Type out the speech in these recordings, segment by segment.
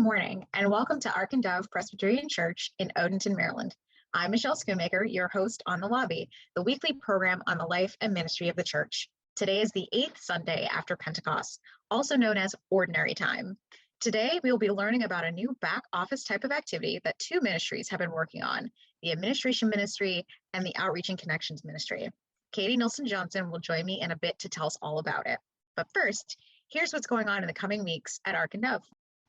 morning, and welcome to Ark and Dove Presbyterian Church in Odenton, Maryland. I'm Michelle Schoonmaker, your host on The Lobby, the weekly program on the life and ministry of the church. Today is the 8th Sunday after Pentecost, also known as Ordinary Time. Today, we will be learning about a new back office type of activity that two ministries have been working on, the Administration Ministry and the Outreach and Connections Ministry. Katie Nilson-Johnson will join me in a bit to tell us all about it. But first, here's what's going on in the coming weeks at Ark and Dove.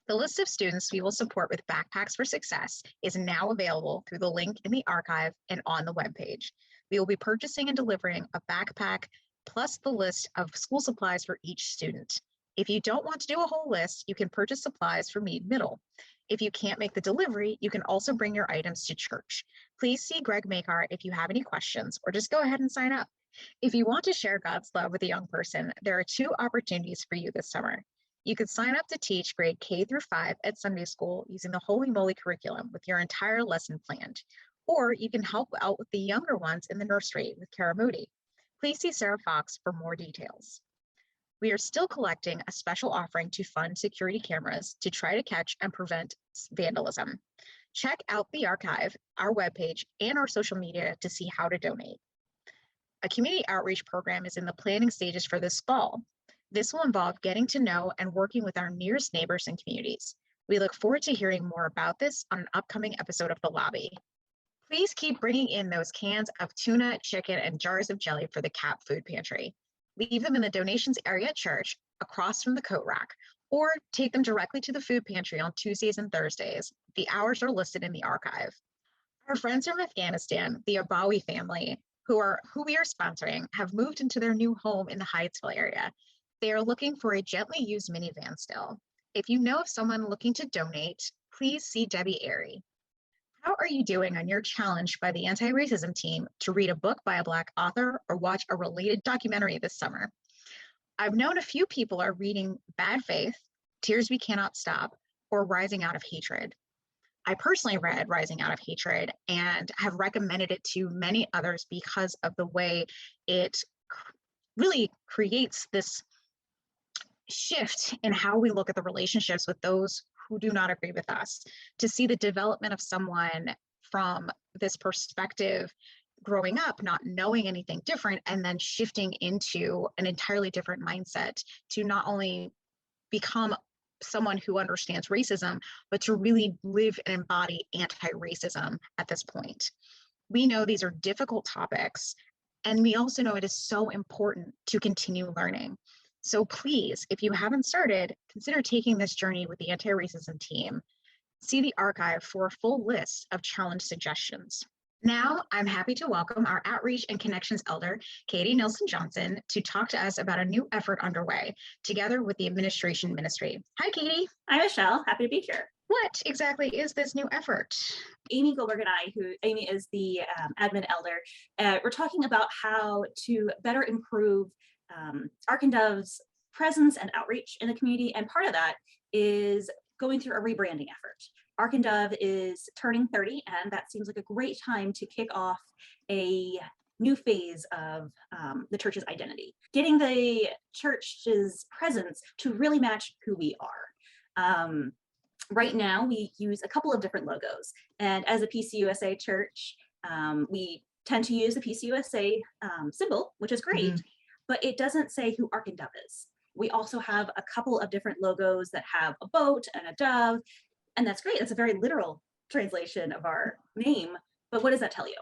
The list of students we will support with Backpacks for Success is now available through the link in the archive and on the webpage. We will be purchasing and delivering a backpack plus the list of school supplies for each student. If you don't want to do a whole list, you can purchase supplies for Meade Middle. If you can't make the delivery, you can also bring your items to church. Please see Greg Makar if you have any questions, or just go ahead and sign up. If you want to share God's love with a young person, there are two opportunities for you this summer. You can sign up to teach grade K through 5 at Sunday school using the Holy Moly curriculum with your entire lesson planned, or you can help out with the younger ones in the nursery with Kara Moody. Please see Sarah Fox for more details. We are still collecting a special offering to fund security cameras to try to catch and prevent vandalism. Check out the archive, our webpage, and our social media to see how to donate. A community outreach program is in the planning stages for this fall. This will involve getting to know and working with our nearest neighbors and communities. We look forward to hearing more about this on an upcoming episode of The Lobby. Please keep bringing in those cans of tuna, chicken, and jars of jelly for the CAP food pantry. Leave them in the donations area at church across from the coat rack, or take them directly to the food pantry on Tuesdays and Thursdays. The hours are listed in the archive. Our friends from Afghanistan, the Abawi family, who we are sponsoring, have moved into their new home in the Hyattsville area. They are looking for a gently used minivan still. If you know of someone looking to donate, please see Debbie Airy. How are you doing on your challenge by the anti-racism team to read a book by a Black author or watch a related documentary this summer? I've known a few people are reading Bad Faith, Tears We Cannot Stop, or Rising Out of Hatred. I personally read Rising Out of Hatred and have recommended it to many others because of the way it really creates this shift in how we look at the relationships with those who do not agree with us, to see the development of someone from this perspective growing up, not knowing anything different, and then shifting into an entirely different mindset to not only become someone who understands racism, but to really live and embody anti-racism at this point. We know these are difficult topics, and we also know it is so important to continue learning. So please, if you haven't started, consider taking this journey with the anti-racism team. See the archive for a full list of challenge suggestions. Now, I'm happy to welcome our Outreach and Connections Elder, Katie Nilson-Johnson, to talk to us about a new effort underway, together with the Administration Ministry. Hi, Katie. Hi, Michelle. Happy to be here. What exactly is this new effort? Amy Goldberg and I, Amy is the admin elder, we're talking about how to better improve Ark and Dove's presence and outreach in the community, and part of that is going through a rebranding effort. Ark and Dove is turning 30, and that seems like a great time to kick off a new phase of the church's identity, getting the church's presence to really match who we are. Right now, we use a couple of different logos, and as a PCUSA church, we tend to use the PCUSA symbol, which is great. Mm-hmm. But it doesn't say who Ark and Dove is. We also have a couple of different logos that have a boat and a dove, and that's great. That's a very literal translation of our name, but what does that tell you?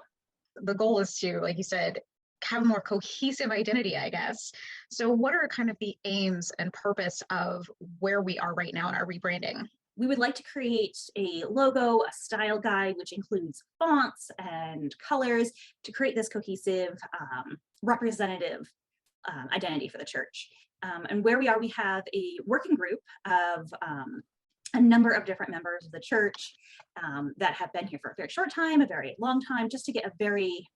The goal is to, like you said, have a more cohesive identity, I guess. So what are kind of the aims and purpose of where we are right now in our rebranding? We would like to create a logo, a style guide, which includes fonts and colors to create this cohesive, representative identity for the church. And where we are, we have a working group of a number of different members of the church that have been here for a very short time, a very long time, just to get a very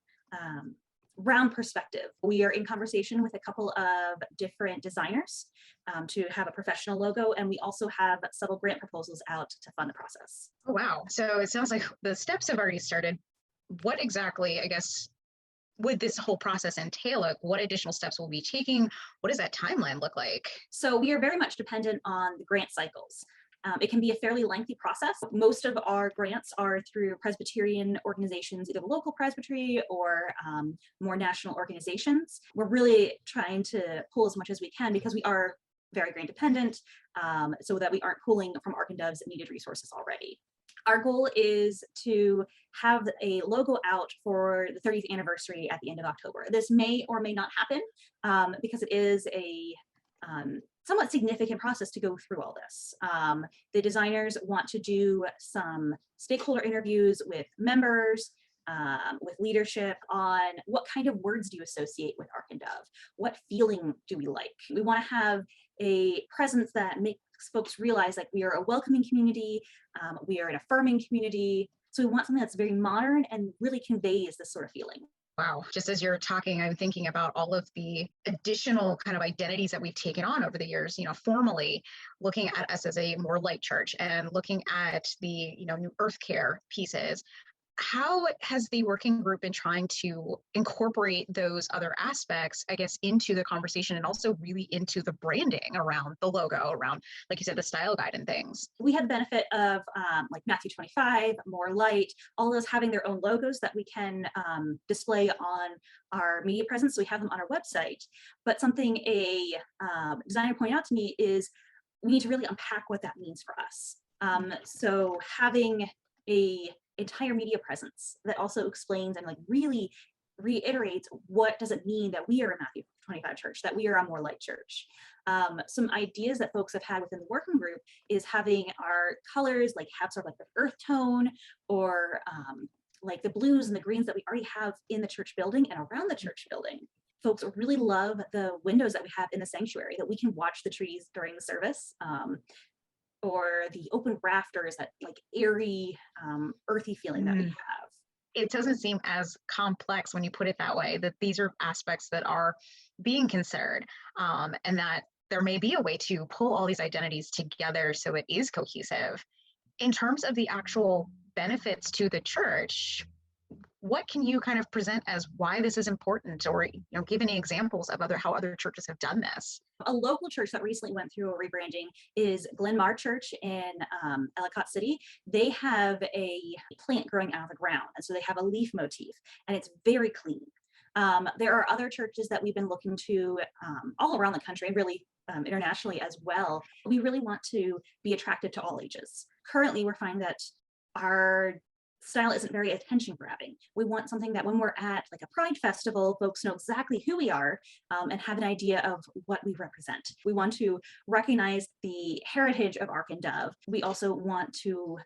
round perspective. We are in conversation with a couple of different designers to have a professional logo, and we also have several grant proposals out to fund the process. Oh, wow. So it sounds like the steps have already started. What exactly, I guess, would this whole process entail? Like, what additional steps will we be taking? What does that timeline look like? So we are very much dependent on the grant cycles. It can be a fairly lengthy process. Most of our grants are through Presbyterian organizations, either local presbytery or more national organizations. We're really trying to pull as much as we can because we are very grant dependent, so that we aren't pulling from Ark and Dove's needed resources already. Our goal is to have a logo out for the 30th anniversary at the end of October. This may or may not happen because it is a somewhat significant process to go through all this. The designers want to do some stakeholder interviews with members, with leadership on what kind of words do you associate with Ark and Dove? What feeling do we like? We want to have a presence that makes folks realize like we are a welcoming community, we are an affirming community. So we want something that's very modern and really conveys this sort of feeling. Wow. Just as you're talking, I'm thinking about all of the additional kind of identities that we've taken on over the years, formally looking at us as a more light church and looking at the, new earth care pieces. How has the working group been trying to incorporate those other aspects, I guess, into the conversation and also really into the branding around the logo, around, like you said, the style guide and things? We had the benefit of like Matthew 25, More Light, all those having their own logos that we can display on our media presence. So we have them on our website. But something a designer pointed out to me is we need to really unpack what that means for us. So having a entire media presence that also explains and like really reiterates what does it mean that we are a Matthew 25 church, that we are a More Light church. Some ideas that folks have had within the working group is having our colors like have sort of like the earth tone or like the blues and the greens that we already have in the church building and around the church building. Folks really love the windows that we have in the sanctuary, that we can watch the trees during the service. Or the open rafters, that like airy, earthy feeling that we have. It doesn't seem as complex when you put it that way, that these are aspects that are being considered, and that there may be a way to pull all these identities together so it is cohesive. In terms of the actual benefits to the church, what can you kind of present as why this is important, or give any examples of how other churches have done this? A local church that recently went through a rebranding is Glenmar Church in Ellicott City. They have a plant growing out of the ground, and so they have a leaf motif, and it's very clean. There are other churches that we've been looking to all around the country, and really internationally as well. We really want to be attractive to all ages. Currently, we're finding that our style isn't very attention grabbing. We want something that when we're at like a Pride festival, folks know exactly who we are and have an idea of what we represent. We want to recognize the heritage of Ark and Dove. We also want to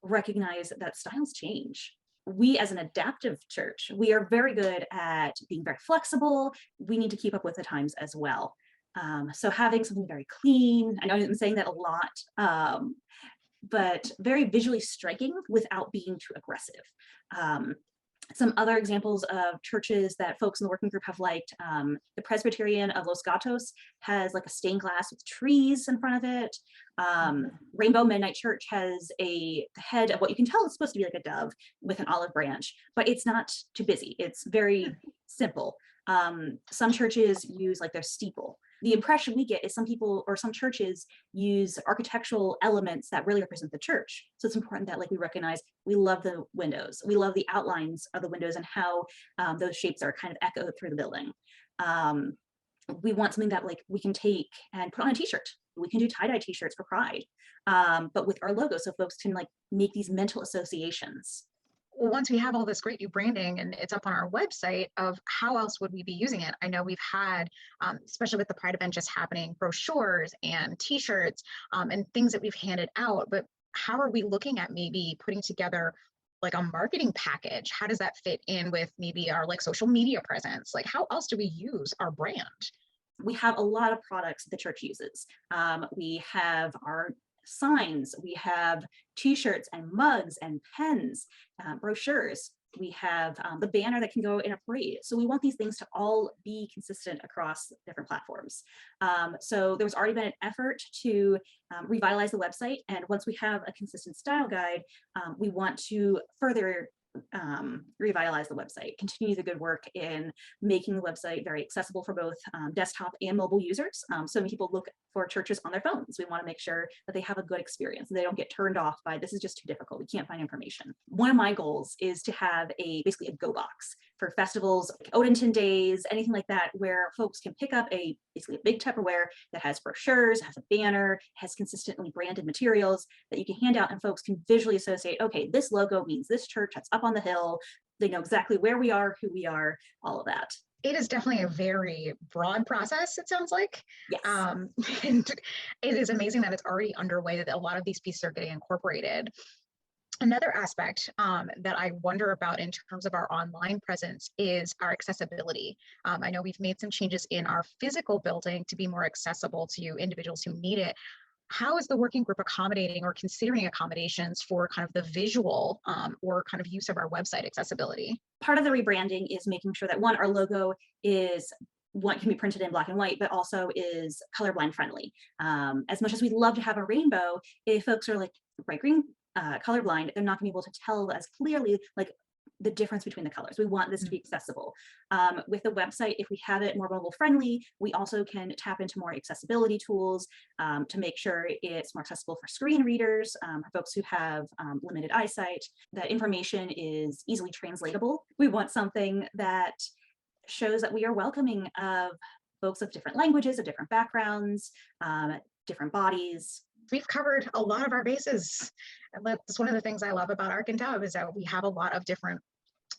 recognize that styles change. We as an adaptive church, we are very good at being very flexible. We need to keep up with the times as well. So having something very clean, I know I'm saying that a lot, but very visually striking without being too aggressive. Some other examples of churches that folks in the working group have liked, the Presbyterian of Los Gatos has like a stained glass with trees in front of it. Rainbow Midnight Church has the head of what you can tell is supposed to be like a dove with an olive branch, but it's not too busy. It's very simple. Some churches use like their steeple. The impression we get is some people or some churches use architectural elements that really represent the church. So it's important that like we recognize we love the windows. We love the outlines of the windows and how those shapes are kind of echoed through the building. We want something that like we can take and put on a t-shirt. We can do tie-dye t-shirts for Pride, but with our logo so folks can like make these mental associations. Once we have all this great new branding and it's up on our website, of how else would we be using it? I know we've had, especially with the Pride event just happening, brochures and t-shirts and things that we've handed out, but how are we looking at maybe putting together like a marketing package? How does that fit in with maybe our like social media presence? Like how else do we use our brand? We have a lot of products the church uses. We have our signs, we have t-shirts and mugs and pens, brochures. We have the banner that can go in a parade. So we want these things to all be consistent across different platforms. So there's already been an effort to revitalize the website. And once we have a consistent style guide, we want to further revitalize the website, continue the good work in making the website very accessible for both desktop and mobile users. So many people look for churches on their phones. We want to make sure that they have a good experience and they don't get turned off by this is just too difficult, we can't find information. One of my goals is to have basically a go box for festivals, like Odenton Days, anything like that, where folks can pick up basically a big Tupperware that has brochures, has a banner, has consistently branded materials that you can hand out, and folks can visually associate, okay, this logo means this church that's up on the hill. They know exactly where we are, who we are, all of that. It is definitely a very broad process, it sounds like. Yes. And it is amazing that it's already underway, that a lot of these pieces are getting incorporated. Another aspect that I wonder about in terms of our online presence is our accessibility. I know we've made some changes in our physical building to be more accessible to individuals who need it. How is the working group accommodating or considering accommodations for kind of the visual or kind of use of our website accessibility? Part of the rebranding is making sure that our logo is what can be printed in black and white, but also is colorblind friendly. As much as we'd love to have a rainbow, if folks are like bright green colorblind, they're not gonna be able to tell as clearly like the difference between the colors. We want this to be accessible. With the website, if we have it more mobile friendly, we also can tap into more accessibility tools to make sure it's more accessible for screen readers, for folks who have limited eyesight. That information is easily translatable. We want something that shows that we are welcoming of folks of different languages, of different backgrounds, different bodies. We've covered a lot of our bases. And that's one of the things I love about Ark and Dove, is that we have a lot of different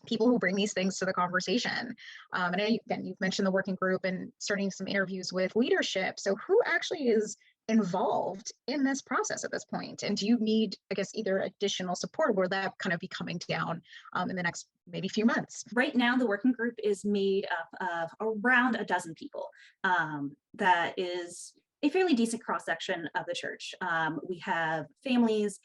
people who bring these things to the conversation. And again, you've mentioned the working group and starting some interviews with leadership. So who actually is involved in this process at this point? And do you need, I guess, either additional support, or will that kind of be coming down in the next maybe few months? Right now, the working group is made up of around a dozen people. That is a fairly decent cross-section of the church. We have families,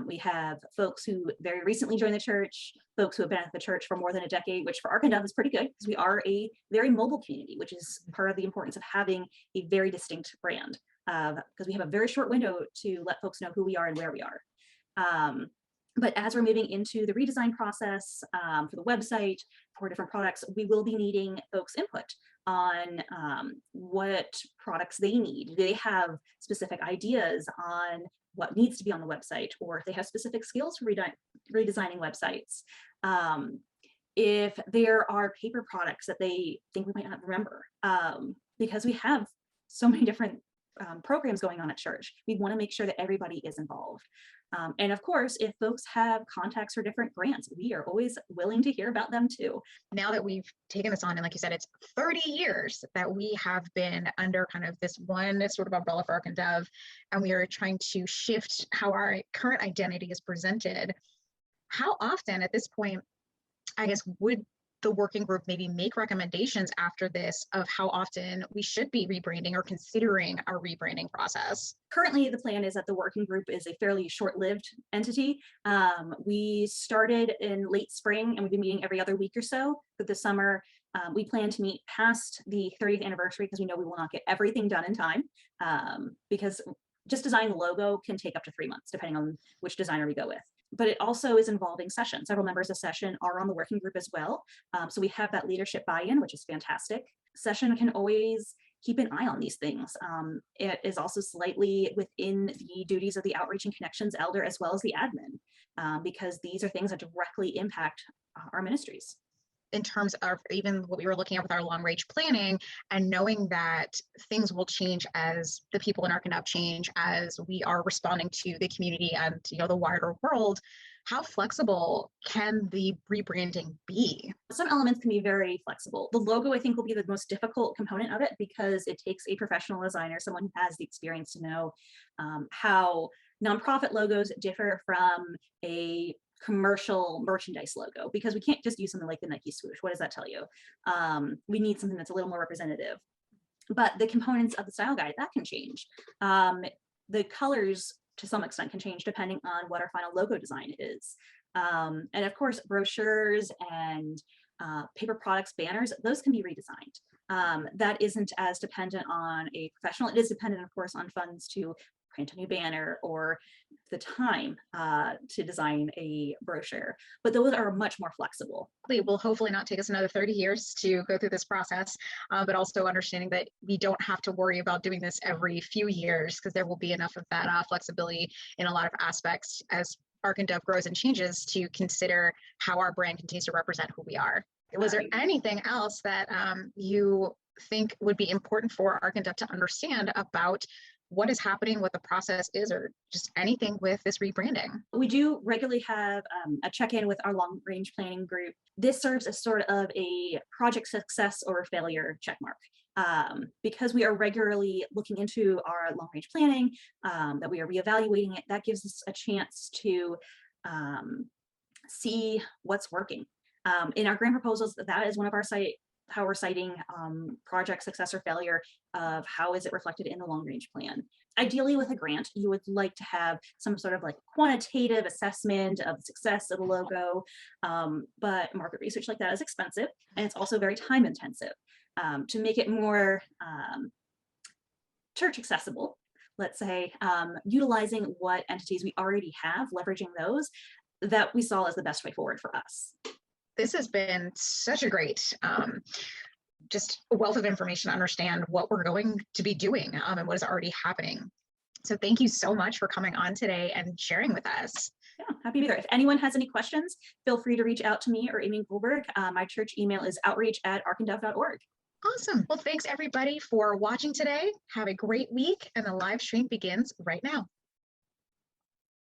we have folks who very recently joined the church, folks who have been at the church for more than a decade, which for Ark and Dove is pretty good because we are a very mobile community, which is part of the importance of having a very distinct brand, because we have a very short window to let folks know who we are and where we are. But as we're moving into the redesign process for the website, for different products, we will be needing folks' input on what products they need. Do they have specific ideas on what needs to be on the website, or if they have specific skills for redesigning websites? If there are paper products that they think we might not remember, because we have so many different programs going on at church, we want to make sure that everybody is involved. And of course, if folks have contacts for different grants, we are always willing to hear about them too. Now that we've taken this on, and like you said, it's 30 years that we have been under kind of this one sort of umbrella for Ark and Dove, and we are trying to shift how our current identity is presented. How often at this point, I guess, would the working group maybe make recommendations after this of how often we should be rebranding or considering our rebranding process? Currently, the plan is that the working group is a fairly short-lived entity. We started in late spring, and we've been meeting every other week or so. But this summer, we plan to meet past the 30th anniversary because we know we will not get everything done in time, because just designing the logo can take up to 3 months, depending on which designer we go with. But it also is involving session. Several members of session are on the working group as well. So we have that leadership buy-in, which is fantastic. Session can always keep an eye on these things. It is also slightly within the duties of the outreach and connections elder as well as the admin, because these are things that directly impact our ministries. In terms of even what we were looking at with our long range planning, and knowing that things will change as the people in Ark and Dove change, as we are responding to the community and the wider world, how flexible can the rebranding be? Some elements can be very flexible. The logo, I think, will be the most difficult component of it because it takes a professional designer, someone who has the experience to know how nonprofit logos differ from a commercial merchandise logo, because we can't just use something like the Nike swoosh. What does that tell you? We need something that's a little more representative. But the components of the style guide, that can change. The colors to some extent can change depending on what our final logo design is. And of course, brochures and paper products, banners, those can be redesigned. That isn't as dependent on a professional. It is dependent, of course, on funds to print a new banner or the time to design a brochure, but those are much more flexible. It will hopefully not take us another 30 years to go through this process, but also understanding that we don't have to worry about doing this every few years, because there will be enough of that flexibility in a lot of aspects as Ark and Dove grows and changes to consider how our brand continues to represent who we are. Was there anything else that you think would be important for Ark and Dove to understand about what is happening, what the process is, or just anything with this rebranding? We do regularly have a check-in with our long-range planning group. This serves as sort of a project success or failure checkmark. Because we are regularly looking into our long-range planning, that we are reevaluating it, that gives us a chance to see what's working. In our grant proposals, that is one of our how we're citing project success or failure of how is it reflected in the long-range plan. Ideally, with a grant, you would like to have some sort of like quantitative assessment of the success of the logo, but market research like that is expensive, and it's also very time intensive. To make it more church accessible, let's say, utilizing what entities we already have, leveraging those, that we saw as the best way forward for us. This has been such a great just a wealth of information to understand what we're going to be doing and what is already happening. So thank you so much for coming on today and sharing with us. Yeah, happy to be there. If anyone has any questions, feel free to reach out to me or Amy Goldberg. My church email is outreach@arkanddove.org. Awesome. Well, thanks everybody for watching today. Have a great week, and the live stream begins right now.